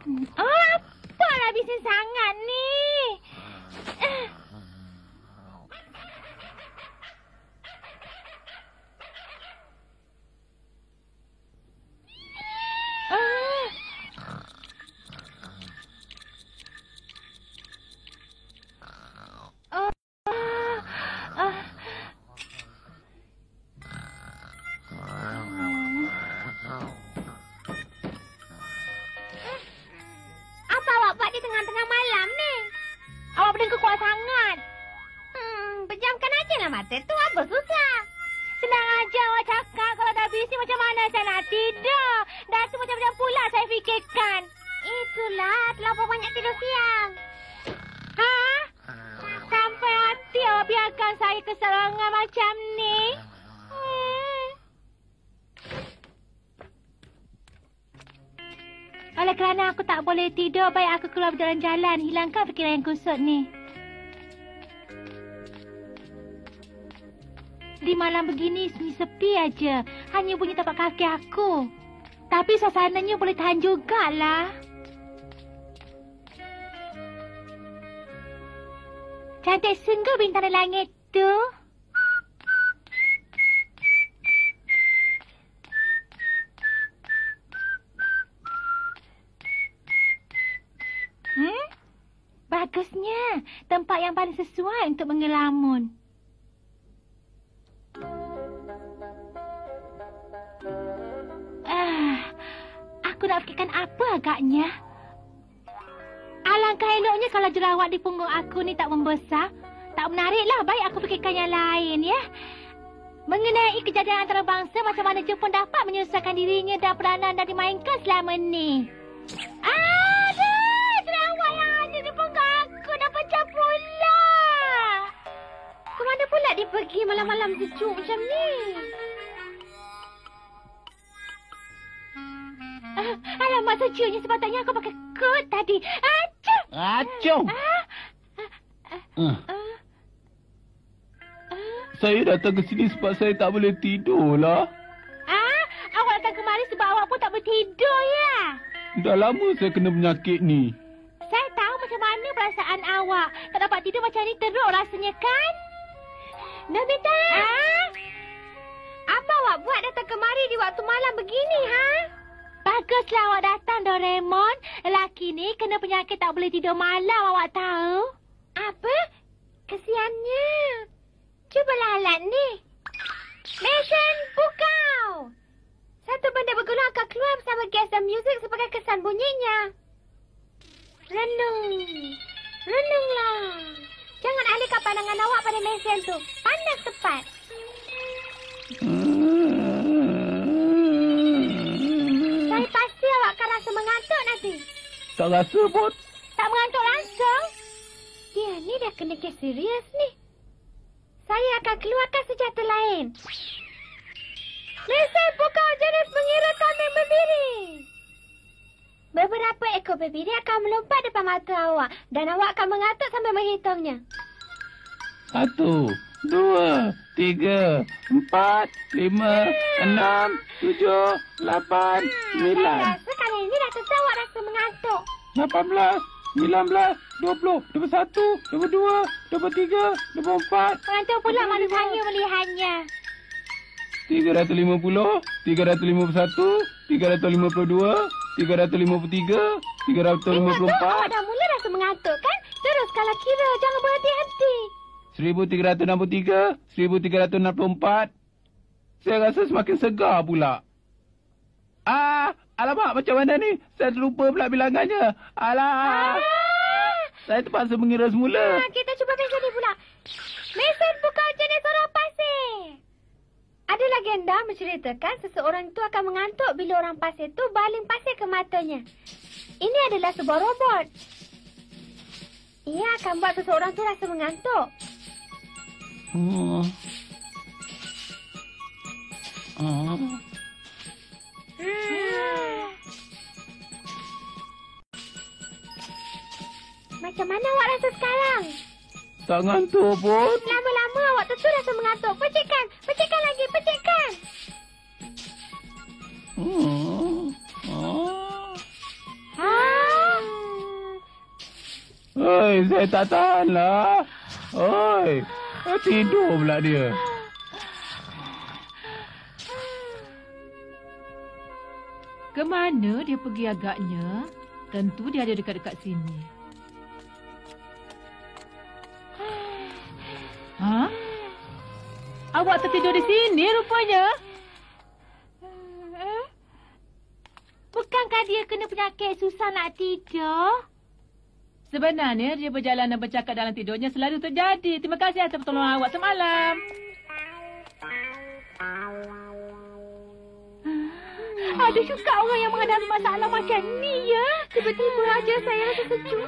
Apalah bising sangat ni? Pejamkan aja lah mata tu, apa susah? Senang aja awak cakap. Kalau dah bising macam mana saya nak tidur? Dah tu macam-macam pula saya fikirkan. Itulah, terlalu banyak tidur siang. Ha? Sampai hati awak biarkan saya keserangan macam ni? Oleh kerana aku tak boleh tidur, baik aku keluar berjalan-jalan. Hilangkan fikiran yang kusut ni. Di malam begini sunyi sepi aja. Hanya bunyi tapak kaki aku. Tapi suasananya boleh tahan jugalah. Cantik sungguh bintang di langit tu. Bagusnya. Tempat yang paling sesuai untuk mengelamun. Aku nak fikirkan apa agaknya. Alangkah eloknya kalau jerawat di punggung aku ni tak membesar. Tak menariklah, baik aku fikirkan yang lain, ya. Mengenai kejadian antarabangsa, macam mana Jepun dapat menyelesaikan dirinya dan peranan dah dimainkan selama ni. Aduh, jerawat yang ada di punggung aku dah pecah pula. Kemana pula dia pergi malam-malam sejuk macam ni? Alamak, sejuknya sepatutnya aku pakai kot tadi. Acung! Acung! Saya datang ke sini sebab saya tak boleh tidur lah. Awak datang kemari sebab awak pun tak boleh tidur, ya? Dah lama saya kena penyakit ni. Saya tahu macam mana perasaan awak. Tak dapat tidur macam ni teruk rasanya, kan? Nobita! Apa awak buat datang kemari di waktu malam begini, ha? Baguslah awak datang, Doraemon. Lelaki ni kena penyakit tak boleh tidur malam, awak tahu? Apa? Kesiannya. Cubalah alat ni. Mesin pukau. Satu benda bergulung akan keluar bersama gas dan muzik sebagai kesan bunyinya. Renung. Renunglah. Jangan alihkan pandangan awak pada mesin tu. Pandang tepat. Saya pasti awak akan rasa mengantuk nanti. Tak rasa pun. Tak mengantuk langsung. Dia ni dah kena kes serius ni. Saya akan keluarkan senjata lain. Mesin pukau jenis mengira kami berdiri. Beberapa ekor bebiri akan melompat depan mata awak dan awak akan mengantuk sambil menghitungnya. 1, 2, 3, 4, 5, 6, 7, 8, 9. Saya rasa kali ini dah tentu awak rasa mengantuk. 18, 19, 20, 21, 22, 23, 24. Mengantuk pula manusia melihatnya. 350, 351, 352, 353, 354. Awak dah mula rasa mengantuk, kan? Terus kalau kira, jangan berhenti-henti. 1363, 1364. Saya rasa semakin segar pula. Alamak, macam mana ni? Saya terlupa pula bilangannya. Saya terpaksa mengira semula. Kita cuba mesin ni pula. Mesin pukau jenis orang pasir. Ada legenda menceritakan seseorang itu akan mengantuk bila orang pasir itu baling pasir ke matanya. Ini adalah sebuah robot. Ia akan buat seseorang itu rasa mengantuk. Macam mana awak rasa sekarang? Tak ngantuk pun. Lama-lama awak tentu rasa mengantuk. Pecikkan. Pecikkan lagi. Pecikkan. saya tak tahan lah. Oi, tidur pula dia. Kemana dia pergi agaknya? Tentu dia ada dekat-dekat sini. Ha? Awak tertidur di sini rupanya. Bukankah dia kena penyakit susah nak tidur? Sebenarnya dia berjalan dan bercakap dalam tidurnya selalu terjadi. Terima kasih atas pertolongan awak semalam. Ada juga orang yang menghadapi masalah macam ni ya. Tiba-tiba aja saya rasa sejuk.